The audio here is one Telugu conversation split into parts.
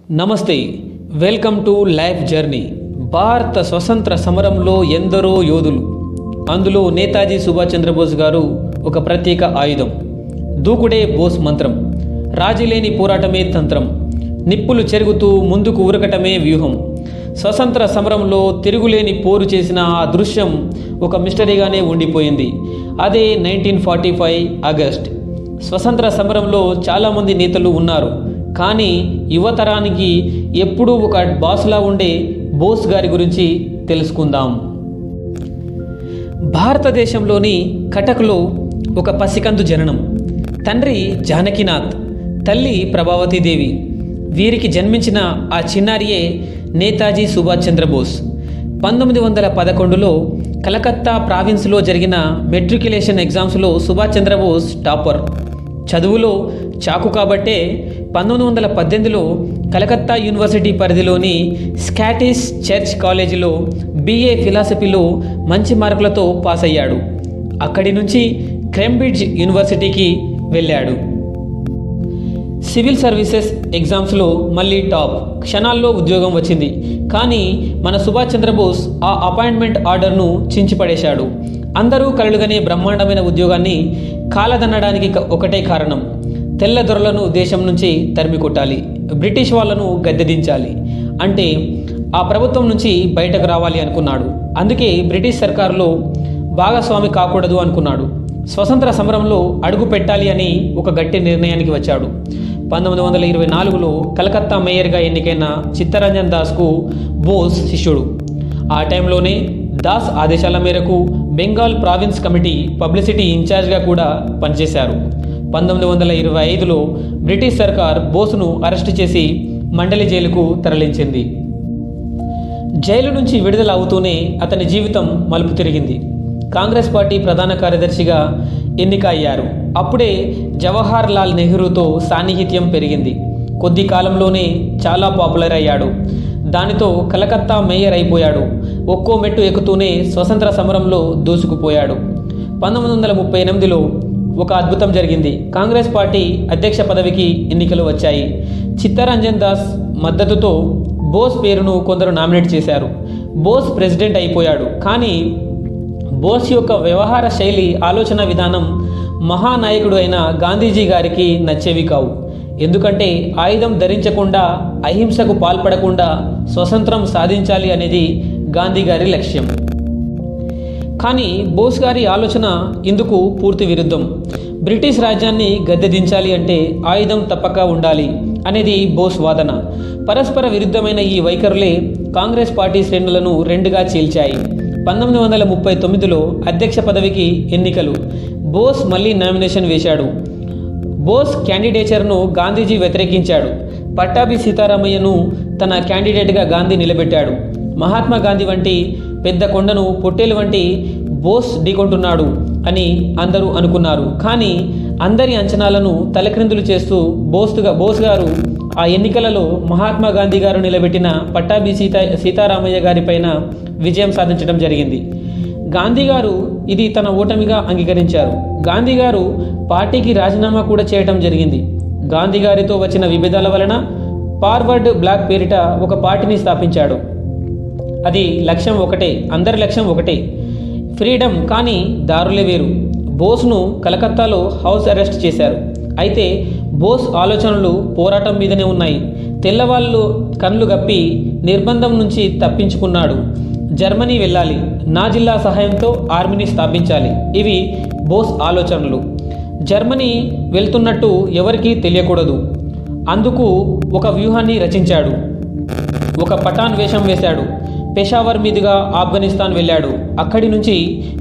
నమస్తే, వెల్కమ్ టు లైఫ్ జర్నీ. భారత స్వతంత్ర సమరంలో ఎందరో యోధులు, అందులో నేతాజీ సుభాష్ చంద్రబోస్ గారు ఒక ప్రత్యేక ఆయుధం. దూకుడే బోస్ మంత్రం, రాజీలేని పోరాటమే తంత్రం, నిప్పులు చెరుగుతూ ముందుకు ఉరకటమే వ్యూహం. స్వతంత్ర సమరంలో తిరుగులేని పోరు చేసిన ఆ దృశ్యం ఒక మిస్టరీగానే ఉండిపోయింది. అదే 1945 ఆగస్ట్. స్వతంత్ర సమరంలో చాలామంది నేతలు ఉన్నారు, కానీ యువతరానికి ఎప్పుడూ ఒక బాస్లా ఉండే బోస్ గారి గురించి తెలుసుకుందాం. భారతదేశంలోని కటక్లో ఒక పసికందు జననం. తండ్రి జానకీనాథ్, తల్లి ప్రభావతీదేవి. వీరికి జన్మించిన ఆ చిన్నారియే నేతాజీ సుభాష్ చంద్రబోస్. 1911లో కలకత్తా ప్రావిన్స్లో జరిగిన మెట్రికులేషన్ ఎగ్జామ్స్లో సుభాష్ చంద్రబోస్ టాపర్. చదువులో చాకు కాబట్టే 1918లో కలకత్తా యూనివర్సిటీ పరిధిలోని స్కాటిష్ చర్చ్ కాలేజీలో BA ఫిలాసఫీలో మంచి మార్కులతో పాస్ అయ్యాడు. అక్కడి నుంచి కేంబ్రిడ్జ్ యూనివర్సిటీకి వెళ్ళాడు. సివిల్ సర్వీసెస్ ఎగ్జామ్స్లో మళ్ళీ టాప్. క్షణాల్లో ఉద్యోగం వచ్చింది. కానీ మన సుభాష్ చంద్రబోస్ ఆ అపాయింట్మెంట్ ఆర్డర్ను చించిపడేశాడు. అందరూ కలలుగనే బ్రహ్మాండమైన ఉద్యోగాన్ని కాలదన్నడానికి ఒకటే కారణం: తెల్ల దొరలను దేశం నుంచి తరిమి కొట్టాలి, బ్రిటిష్ వాళ్లను గద్దెదించాలి. అంటే ఆ ప్రభుత్వం నుంచి బయటకు రావాలి అనుకున్నాడు. అందుకే బ్రిటిష్ సర్కారులో భాగస్వామి కాకూడదు అనుకున్నాడు. స్వతంత్ర సమరంలో అడుగు పెట్టాలి అని ఒక గట్టి నిర్ణయానికి వచ్చాడు. 1924లో కలకత్తా మేయర్గా ఎన్నికైన చిత్తరంజన్ దాస్కు బోస్ శిష్యుడు. ఆ టైంలోనే దాస్ ఆదేశాల మేరకు బెంగాల్ ప్రావిన్స్ కమిటీ పబ్లిసిటీ ఇన్ఛార్జ్గా కూడా పనిచేశారు. 1925లో బ్రిటిష్ సర్కార్ బోస్ను అరెస్టు చేసి మండలి జైలుకు తరలించింది. జైలు నుంచి విడుదల అవుతూనే అతని జీవితం మలుపు తిరిగింది. కాంగ్రెస్ పార్టీ ప్రధాన కార్యదర్శిగా ఎన్నిక అయ్యారు. అప్పుడే జవహర్ లాల్ నెహ్రూతో సాన్నిహిత్యం పెరిగింది. కొద్ది కాలంలోనే చాలా పాపులర్ అయ్యాడు. దానితో కలకత్తా మేయర్ అయిపోయాడు. ఒక్కో మెట్టు ఎక్కుతూనే స్వతంత్ర సమరంలో దూసుకుపోయాడు. 1938లో ఒక అద్భుతం జరిగింది. కాంగ్రెస్ పార్టీ అధ్యక్ష పదవికి ఎన్నికలు వచ్చాయి. చిత్తరంజన్ దాస్ మద్దతుతో బోస్ పేరును కొందరు నామినేట్ చేశారు. బోస్ ప్రెసిడెంట్ అయిపోయాడు. కానీ బోస్ యొక్క వ్యవహార శైలి, ఆలోచన విధానం మహానాయకుడు అయిన గాంధీజీ గారికి నచ్చేవి కావు. ఎందుకంటే ఆయుధం ధరించకుండా, అహింసకు పాల్పడకుండా స్వతంత్రం సాధించాలి అనేది గాంధీ గారి లక్ష్యం. కానీ బోస్ గారి ఆలోచన ఇందుకు పూర్తి విరుద్ధం. బ్రిటిష్ రాజ్యాన్ని గద్దెదించాలి అంటే ఆయుధం తప్పక ఉండాలి అనేది బోస్ వాదన. పరస్పర విరుద్ధమైన ఈ వైఖరులే కాంగ్రెస్ పార్టీ శ్రేణులను రెండుగా చీల్చాయి. 1939లో అధ్యక్ష పదవికి ఎన్నికలు. బోస్ మళ్ళీ నామినేషన్ వేశాడు. బోస్ క్యాండిడేచర్ను గాంధీజీ వ్యతిరేకించాడు. పట్టాభి సీతారామయ్యను తన క్యాండిడేట్గా గాంధీ నిలబెట్టాడు. మహాత్మా గాంధీ వంటి పెద్ద కొండను పొట్టేలు వంటి బోస్ ఢీకొంటున్నాడు అని అందరూ అనుకున్నారు. కానీ అందరి అంచనాలను తలక్రిందులు చేస్తూ బోస్ గారు ఆ ఎన్నికలలో మహాత్మా గాంధీ గారు నిలబెట్టిన పట్టాభి సీతారామయ్య గారిపైన విజయం సాధించడం జరిగింది. గాంధీ గారు ఇది తన ఓటమిగా అంగీకరించారు. గాంధీ గారు పార్టీకి రాజీనామా కూడా చేయటం జరిగింది. గాంధీ గారితో వచ్చిన విభేదాల వలన ఫార్వర్డ్ బ్లాక్ పేరిట ఒక పార్టీని స్థాపించాడు. అది లక్ష్యం ఒకటే, అందరి లక్ష్యం ఒకటే, ఫ్రీడమ్. కానీ దారులే వేరు. బోస్ను కలకత్తాలో హౌస్ అరెస్ట్ చేశారు. అయితే బోస్ ఆలోచనలు పోరాటం మీదనే ఉన్నాయి. తెల్లవాళ్ళు కళ్ళు గప్పి నిర్బంధం నుంచి తప్పించుకున్నాడు. జర్మనీ వెళ్ళాలి, నా జిల్లా సహాయంతో ఆర్మీని స్థాపించాలి. ఇవి బోస్ ఆలోచనలు. జర్మనీ వెళ్తున్నట్టు ఎవరికీ తెలియకూడదు. అందుకు ఒక వ్యూహాన్ని రచించాడు. ఒక పఠాన్ వేషం వేశాడు. పెషావర్ మీదుగా ఆఫ్ఘనిస్తాన్ వెళ్ళాడు. అక్కడి నుంచి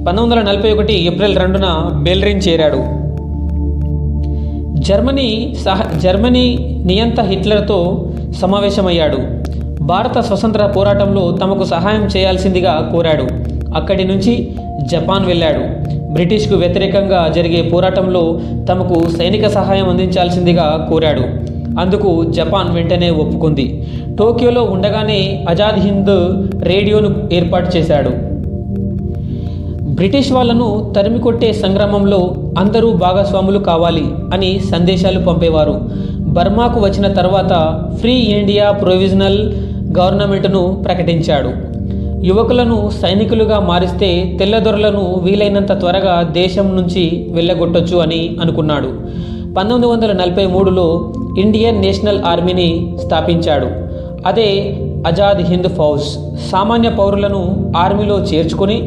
1941 ఏప్రిల్ 2న బెర్లిన్ చేరాడు. జర్మనీ నియంత హిట్లర్తో సమావేశమయ్యాడు. భారత స్వతంత్ర పోరాటంలో తమకు సహాయం చేయాల్సిందిగా కోరాడు. అక్కడి నుంచి జపాన్ వెళ్ళాడు. బ్రిటిష్కు వ్యతిరేకంగా జరిగే పోరాటంలో తమకు సైనిక సహాయం అందించాల్సిందిగా కోరాడు. అందుకు జపాన్ వెంటనే ఒప్పుకుంది. టోక్యోలో ఉండగానే ఆజాద్ హింద్ రేడియోను ఏర్పాటు చేశాడు. బ్రిటిష్ వాళ్లను తరిమికొట్టే సంగ్రామంలో అందరూ భాగస్వాములు కావాలి అని సందేశాలు పంపేవారు. బర్మాకు వచ్చిన తర్వాత ఫ్రీ ఇండియా ప్రొవిజనల్ గవర్నమెంట్ను ప్రకటించాడు. యువకులను సైనికులుగా మారిస్తే తెల్లదొరలను వీలైనంత త్వరగా దేశం నుంచి వెళ్ళగొట్టొచ్చు అని అనుకున్నాడు. 1943లో ఇండియన్ నేషనల్ ఆర్మీని స్థాపించాడు. అదే ఆజాద్ హింద్ ఫౌజ్. సామాన్య పౌరులను ఆర్మీలో చేర్చుకొని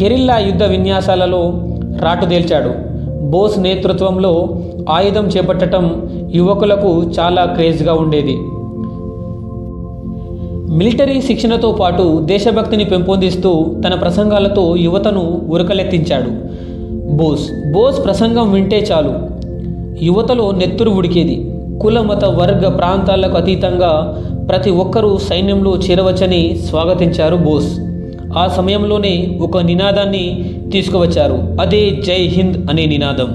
గెరిల్లా యుద్ధ విన్యాసాలలో రాటుదేల్చాడు. బోస్ నేతృత్వంలో ఆయుధం చేపట్టడం యువకులకు చాలా క్రేజ్గా ఉండేది. మిలిటరీ శిక్షణతో పాటు దేశభక్తిని పెంపొందిస్తూ తన ప్రసంగాలతో యువతను ఉరకలెత్తించాడు. బోస్ ప్రసంగం వింటే చాలు యువతలో నెత్తురు ఉడికేది. కుల మత వర్గ ప్రాంతాలకు అతీతంగా ప్రతి ఒక్కరూ సైన్యంలో చేరవచ్చని స్వాగతించారు బోస్. ఆ సమయంలోనే ఒక నినాదాన్ని తీసుకువచ్చారు. అదే జై హింద్ అనే నినాదం.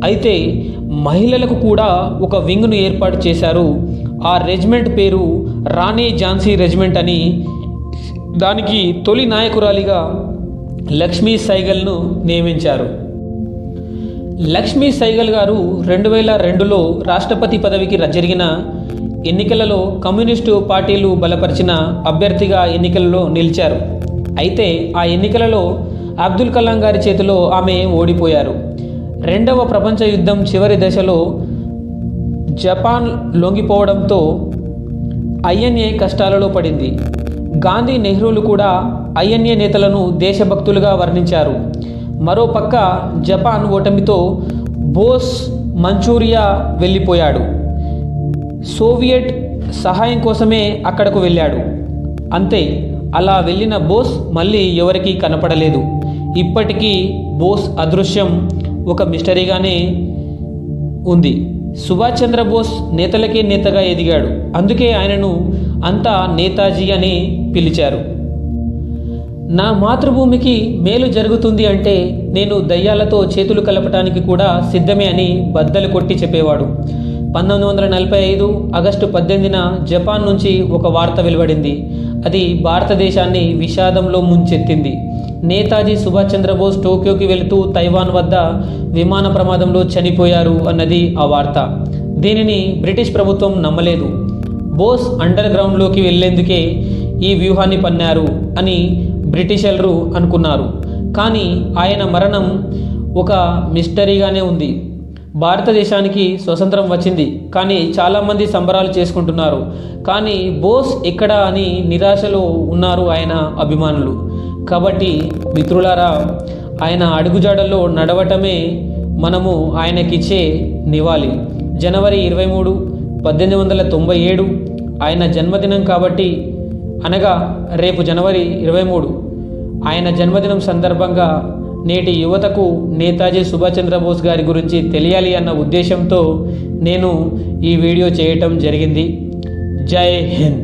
అయితే మహిళలకు కూడా ఒక వింగ్ను ఏర్పాటు చేశారు. ఆ రెజిమెంట్ పేరు రాణి ఝాన్సీ రెజిమెంట్ అని. దానికి తొలి నాయకురాలిగా లక్ష్మీ సైగల్ను నియమించారు. లక్ష్మీ సైగల్ గారు 2002లో రాష్ట్రపతి పదవికి జరిగిన ఎన్నికలలో కమ్యూనిస్టు పార్టీలు బలపరిచిన అభ్యర్థిగా ఎన్నికలలో నిలిచారు. అయితే ఆ ఎన్నికలలో అబ్దుల్ కలాం గారి చేతిలో ఆమె ఓడిపోయారు. రెండవ ప్రపంచ యుద్ధం చివరి దశలో జపాన్ లొంగిపోవడంతో ఐఎన్ఏ కష్టాలలో పడింది. గాంధీ, నెహ్రూలు కూడా ఐఎన్ఏ నేతలను దేశభక్తులుగా వర్ణించారు. మరోపక్క జపాన్ ఓటమితో బోస్ మంచూరియా వెళ్ళిపోయాడు. సోవియట్ సహాయం కోసమే అక్కడకు వెళ్ళాడు. అంతే, అలా వెళ్ళిన బోస్ మళ్ళీ ఎవరికీ కనపడలేదు. ఇప్పటికీ బోస్ అదృశ్యం ఒక మిస్టరీగానే ఉంది. సుభాష్ చంద్రబోస్ నేతలకే నేతగా ఎదిగాడు. అందుకే ఆయనను అంతా నేతాజీ అని పిలిచారు. నా మాతృభూమికి మేలు జరుగుతుంది అంటే నేను దయ్యాలతో చేతులు కలపటానికి కూడా సిద్ధమే అని బద్దలు కొట్టి చెప్పేవాడు. 1945 ఆగస్టు 18న జపాన్ నుంచి ఒక వార్త వెలువడింది. అది భారతదేశాన్ని విషాదంలో ముంచెత్తింది. నేతాజీ సుభాష్ చంద్రబోస్ టోక్యోకి వెళుతూ తైవాన్ వద్ద విమాన ప్రమాదంలో చనిపోయారు అన్నది ఆ వార్త. దీనిని బ్రిటిష్ ప్రభుత్వం నమ్మలేదు. బోస్ అండర్ గ్రౌండ్లోకి వెళ్లేందుకే ఈ వ్యూహాన్ని పన్నారు అని బ్రిటిషర్లు అనుకున్నారు. కానీ ఆయన మరణం ఒక మిస్టరీగానే ఉంది. భారతదేశానికి స్వతంత్రం వచ్చింది, కానీ చాలామంది సంబరాలు చేసుకుంటున్నారు. కానీ బోస్ ఎక్కడా అని నిరాశలో ఉన్నారు ఆయన అభిమానులు. కాబట్టి మిత్రులారా, ఆయన అడుగుజాడల్లో నడవటమే మనము ఆయనకిచ్చే నివాళి. జనవరి 23, 1897 ఆయన జన్మదినం కాబట్టి, అనగా రేపు జనవరి 23 ఆయన జన్మదినం సందర్భంగా నేటి యువతకు నేతాజీ సుభాష్ చంద్రబోస్ గారి గురించి తెలియాలి అన్న ఉద్దేశంతో నేను ఈ వీడియో చేయటం జరిగింది. జై హింద్.